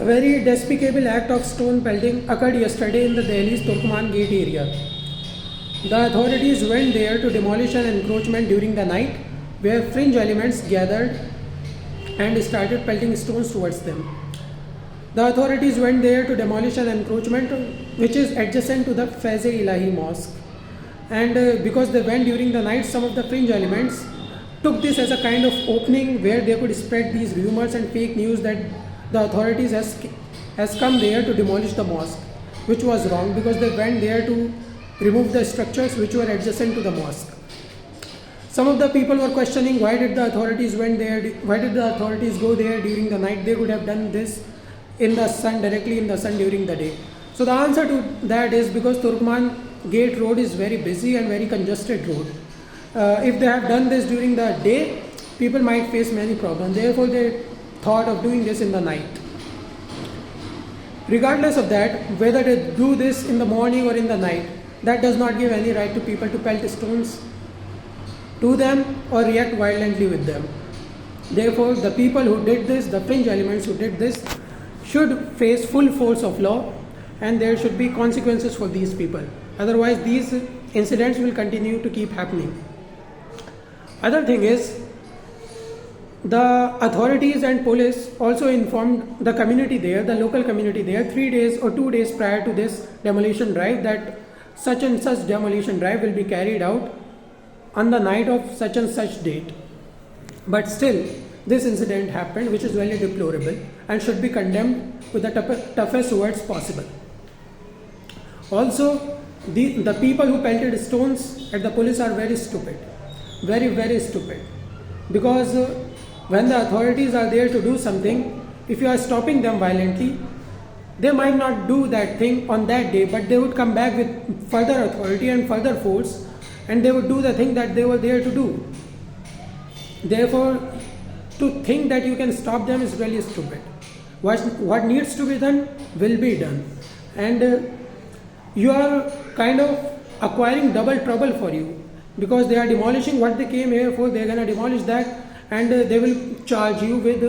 A very despicable act of stone pelting occurred yesterday in the Delhi's Turkman Gate area. The authorities went there to demolish an encroachment during the night, where fringe elements gathered and started pelting stones towards them. The authorities went there to demolish an encroachment which is adjacent to the Faiz-e-Ilahi Mosque. And because they went during the night, some of the fringe elements took this as a kind of opening where they could spread these rumors and fake news that the authorities has come there to demolish the mosque, which was wrong because they went there to remove the structures which were adjacent to the mosque. Some of the people were questioning why did the authorities went there, why did the authorities go there during the night? They could have done this in the sun, directly in the sun during the day. So the answer to that is because Turkman Gate Road is very busy and very congested road. If they have done this during the day, people might face many problems. Therefore, they thought of doing this in the night. Regardless of that, whether they do this in the morning or in the night, that does not give any right to people to pelt stones to them or react violently with them. Therefore, the people who did this, the fringe elements who did this, should face full force of law, and there should be consequences for these people. Otherwise, these incidents will continue to keep happening. Other thing is, the authorities and police also informed the community there, the local community there, 3 days or 2 days prior to this demolition drive that such and such demolition drive will be carried out on the night of such and such date. But still, this incident happened, which is very deplorable and should be condemned with the toughest words possible. Also, the people who pelted stones at the police are very stupid, very, very stupid. Because when the authorities are there to do something, if you are stopping them violently, they might not do that thing on that day, but they would come back with further authority and further force, and they would do the thing that they were there to do. Therefore, to think that you can stop them is really stupid. What needs to be done will be done. And you are kind of acquiring double trouble for you, because they are demolishing what they came here for. They are going to demolish that, and they will charge you with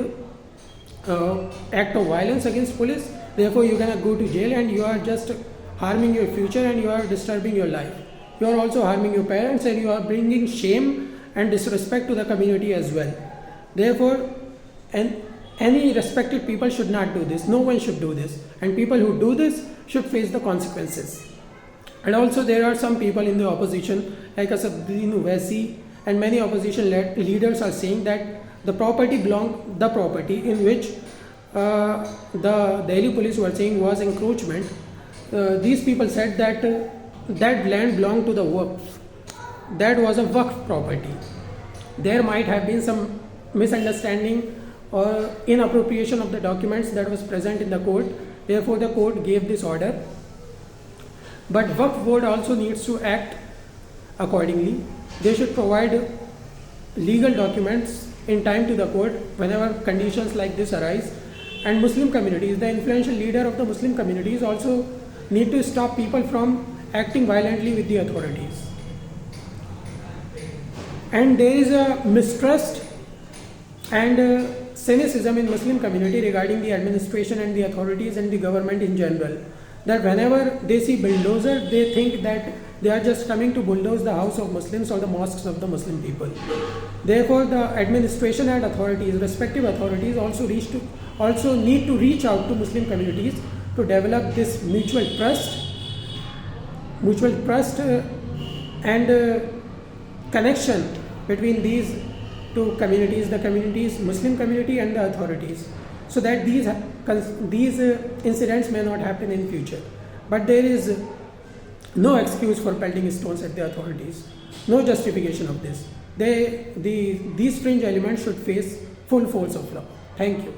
act of violence against police. Therefore, you are going to go to jail, and you are just harming your future, and you are disturbing your life. You are also harming your parents, and you are bringing shame and disrespect to the community as well. Therefore, any respected people should not do this. No one should do this, and people who do this should face the consequences. And also, there are some people in the opposition like Asaduddin Owaisi and many opposition leaders are saying that the property in which the Delhi police were saying was encroachment. These people said that that land belonged to the Waqf. That was a Waqf property. There might have been some misunderstanding or inappropriation of the documents that was present in the court. Therefore, the court gave this order. But Waqf board also needs to act accordingly. They should provide legal documents in time to the court whenever conditions like this arise. And Muslim communities, the influential leader of the Muslim communities, also need to stop people from acting violently with the authorities. And there is a mistrust and cynicism in Muslim community regarding the administration and the authorities and the government in general. That whenever they see bulldozer, they think that they are just coming to bulldoze the house of Muslims or the mosques of the Muslim people. Therefore, the administration and authorities, respective authorities, also need to reach out to Muslim communities to develop this mutual trust and connection between these two communities, the communities, Muslim community and the authorities, so that these incidents may not happen in future. But there is no excuse for pelting stones at the authorities, no justification of this. These fringe elements should face full force of law. Thank you.